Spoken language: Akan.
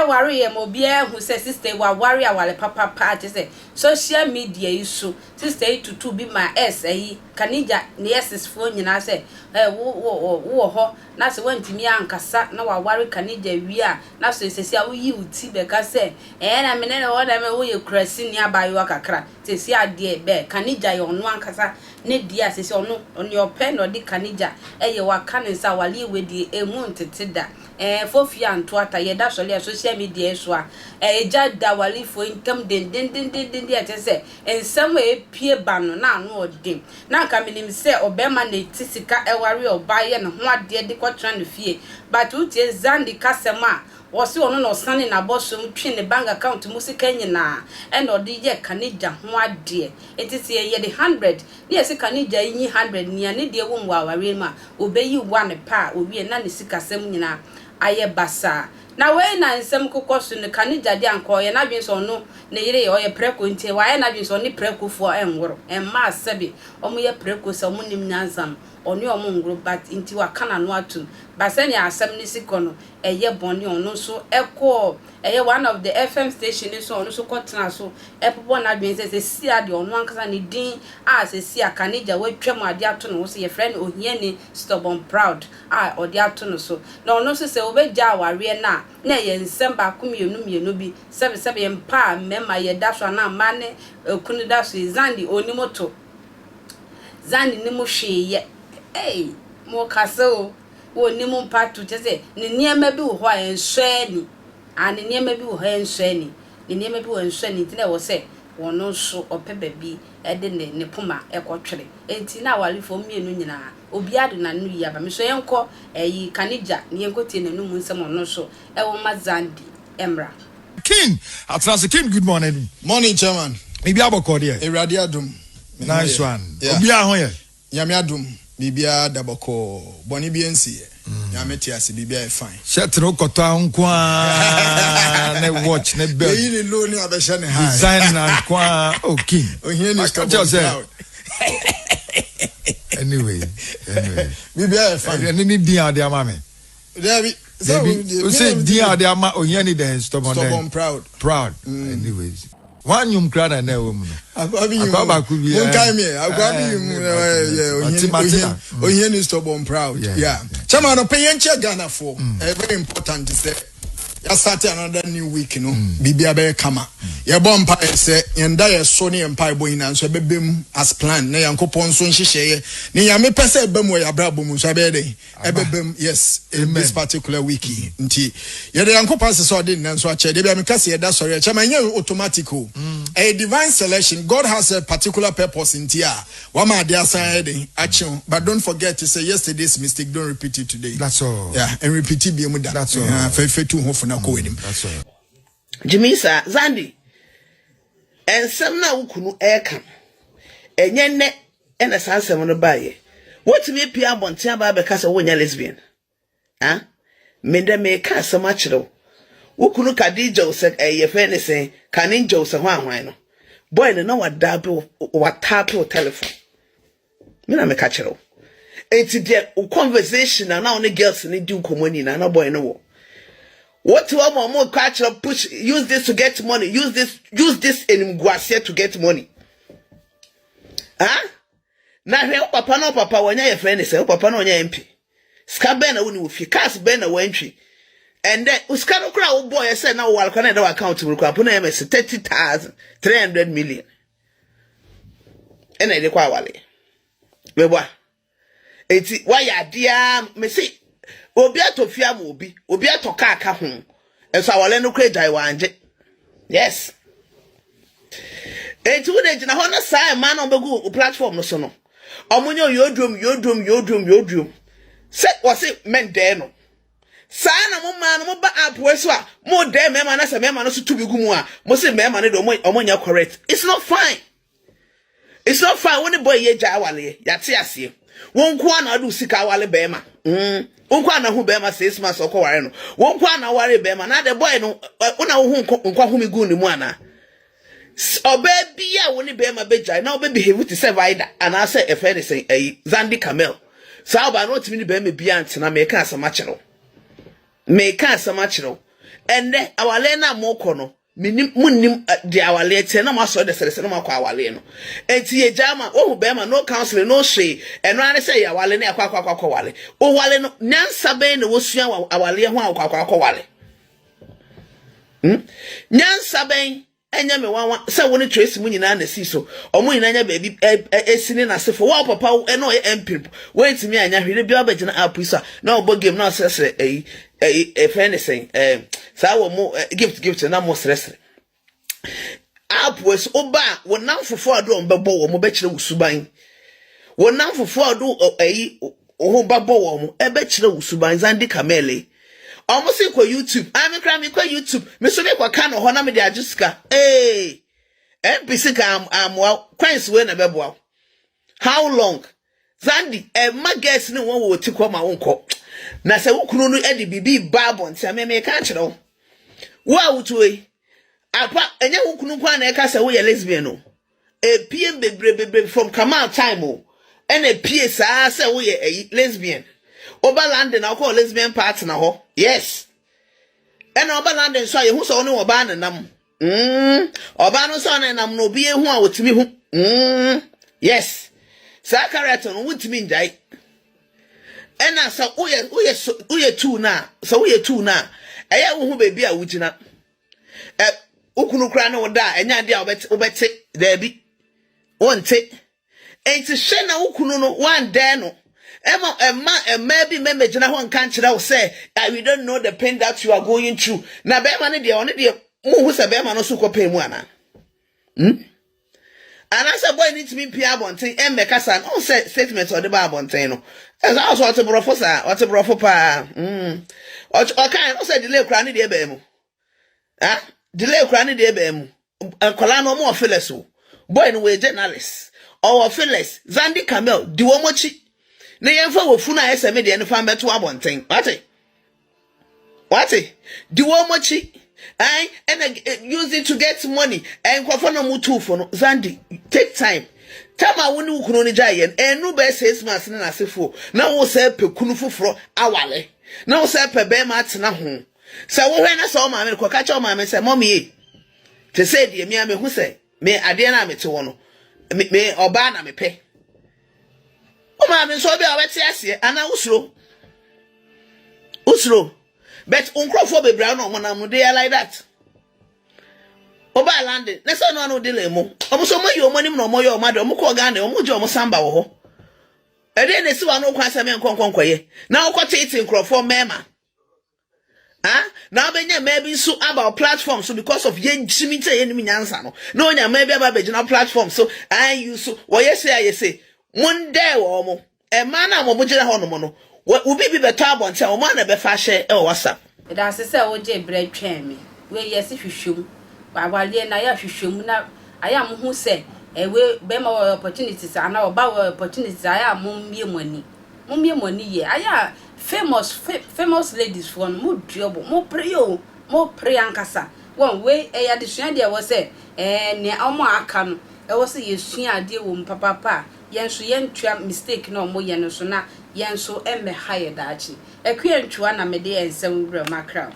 worry mobia who says sister wa worry our papa party say social media issue sister to be my kanija yes phone nyina say wo ho na se wantimi ankasa na wa worry kanija wi a na so sesi a wo yi uti be ka say na me ne wo na me wo ye krasi ni abayo akakra sesi ade be kanija yo no ankasa ne dia sesi ono your pen or di kanija ye wa kanisa wale we di emu ntete fofia anto ata ye da so le social media so a eja da wale fo inkam den atese ensam e pie ba no na anu odin na ka minim se obema na tisika eware obaye ne ho ade de kwotran ne fie but utie Xandy Kamel wose ono no sane na bosom twi ne bank account musika nyina e no de ye kanija ho ade etisi ye de 100 ne ye sika kanija yin 100 nia ne de wo mwa aware ma obeyi 1 pa owie na ne sika sem nyina aye basa na we na nsem kokoso ne kanija de anko ye na dwenso no ne yire ye oye preko ntie wa ye na dwenso ne preko fo enworo emma asabi omo ye preko so omo nim nyansam oni omo ngro but nti wa kana no atum basani asem ni sikono eye boni ono so eko eye one of the FM station so ono so kotena so epopo na dwense se sia de ono ankasa ne din a se sia kanija we twam ade ato no so ye friend Ohiani stubborn proud a ode ato no so na ono so se obeja aware na ye nsem ba komienu bi sebe mpa mema ye daso na mane kunu daso Xandy onimoto Xandy ni mo hweye mo kaso woni mo patu tese ne niema bi wo ho enhwani ane niema bi wo ho enhwani ne niema bi wo enhwani tine wo se wono so opeba bi ede ne poma ekotwere enti na walifo mienu nyina obi ade na nu yaba me so yenko kanija ne yenkotie nanu mu nsem ono so ewo ma Xandy emra King Atlas King, good morning. Morning, chairman. Maybe aboko there. Eradi adum. Nice one. Obi ahon ye. Nyame adum. Bibia daboko boni bi ensi nyame ti ase bibia e fine shirt no koto anko ne watch ne belt ye ni low ni abehye ne high design na kwa okay Ohiani stop anyway bibia e fine ni dia ade ama me David so say dia ade ama Ohiani den stubborn proud anyways one yum krana na wo mu no akwa ku bi Ohiani stubborn proud yeah chairman no pay yenche Ghana for very important is that ya start another new week no bibia be kama ye bompa ese yenda ye so ne empa bo hina so bebem as plan na yankopon so nhihye ne yame pese ebem ya brabo mu so be dey ebebem yes in this particular week nti ye de yankopon se so de nan so a che de bia me kase ye da sorry che manye automatic a divine selection. God has a particular purpose in tia wama de asan de action but don't forget to say yesterday's mistake, don't repeat it today. That's all. Yeah, and repeat it be mu da. That's all. Fe tu ho na ko wedim. That's all. Jimisa Xandy ensem na wukunu eka enye ne ena sansem no baye wotimi pia bontia ba be kasa wonya lesbian me ka asema kire wukunu Kadija usek ye fe ne sen kaninja use ho ahwan no boy ne na wadabe watape telephone me na me ka kire enti de conversation na on the girls ni do komoni na boy no wo what more catch up push use this to get money use this in Mguasia to get money na hwe papa no papa wonya ye friend say papa no wonya MP ska ben na woni wo fi cars ben na wantwi and then uska no kra wo boy say na wo walko na da account mu kwa na MS 30,300 million ena ide kwa wale bebo eti wa ya dia me say obi atofia ma obi atoka aka ho eso awale no kra jai wanje yes eti wo de gina ho na sai man on begu platform no so no omunyo yodrum se wase men de no sai na mo man mo ba app we so a mo de mema na se mema no so tu begu mu a mo se mema ne do omonya correct. It's not fine when the boy ye jai wale ya ti ase won kwa na do sika wale bema Unkwa na hu bema 6 months okọ ware no. Wonkwa na ware bema na the boy no una hu nkwa hu migu ni mu ana. Oba bia woni bema bejai na oba behave to survive ana say e fe say Xandy Kamel. Sa oba no timi ni bema bia ntena me ka asama kiro. ene awale na moko no minim munnim de awale tie na maso de sere na makwa awale no enti ye jama ohu be ma no counseling no hwe eno ane say awale na akwa wale o wale no nyansa be na wosua awale ho akwa wale nyansa be enya me wanwa se woni trace mu nyina na si so omo nyina nya baby esini na sefo wa papa eno ye empim wentimi anya hwere bi abagina apisa na obo game na sese friend say sa wo mo gift na mo stress apwes oba wonam fofo ado ombebo wo mo be kire usuban wonam fofo ado oho babo wo mo e be kire usuban Xandy Kamel almost kwa YouTube. I'm kwa YouTube. Me so be kwa kano ho na me de ajuska. MPC ka am wa kwans we na bebo. How long? Xandy, ma guess ni won wo ti kwa ma wonko. Na se wukunu no e de bibi babo ntia me ka kire wo. Wa wutu e. Apa enye wukunu kwa na e ka se wo ye lesbian no. Pie bebre from Kamel time o. Ene pie sa se wo ye lesbian. Oba London na call lesbian party na ho. Yes. And Oba London so ye hu so ne oba na nam. Oba no so na nam no bi ehu a wotimi hu. Yes. Sa character no wotimi njai. Ena sa uye tu na, so uye tu na. Eya wo hu bebi a wugina. Ukunu kra na woda enya de a obete da bi. Wonte. Enti hwe na ukunu no wan de no. Maybe memejina ho nka nkira wo say we don't know the pain that you are going through. Na be ma ne de one de mu hu se be ma no so kopa mu ana. Ana say boy need to be pia bonten e me kasa no say statement or the ba bonten no. As also what brofo sa, what brofo pa. O kan no say delay kra ne de be mu. Delay kra ne de be mu. Ankola no mo fearless o. Boy no we journalist. Or fearless. Xandy Kamel di wo mochi. Na yemfa wo funu ayese me de no fa meto abonten what di wo mochi and use it to get money and kwafo no mutu fo no Xandy take time tama woni ukunu ni jaye enu be 6 months na asefo na wo se pekunu foforo awale na wo se pe be ma atena ho se wo hwe na so ma me ko ka che o ma me se mommy te se de mi ame hu se me ade na me te wo no me oba na me pe o ma me so be a weti ase ana usro but unkrofo be bra no mo na mo dey like that oba landing na so no delay mo omo so mo yi omo nim no mo yo ma de omo ko ga na omo je omo samba wo ho e dey na si wa no kwa se me nkonkonkoye na wo ko tete nkrofo mema na benya maybe so about platform so because of ye chimite ye nim nyansa no na onya maybe aba be gina platform so you so wo ye say Monday wo mo e ma na mo bugina ho no mo no ubi bi beto abonte o ma na be fa hye e WhatsApp da se se wo je bre twen me we yes hwehwem wa wale na ya hwehwem na aya mo hu se we be ma opportunities ana oba opportunities aya mo mie moni ye aya famous ladies for mo job mo pray ankasa won we ya de sua de wo se ne omo aka no e wo se yesua ade wo mpapa yenso yentua mistake na omo ye no so na yenso emme haye daachi ekwe ntwa na me de ensem wura makra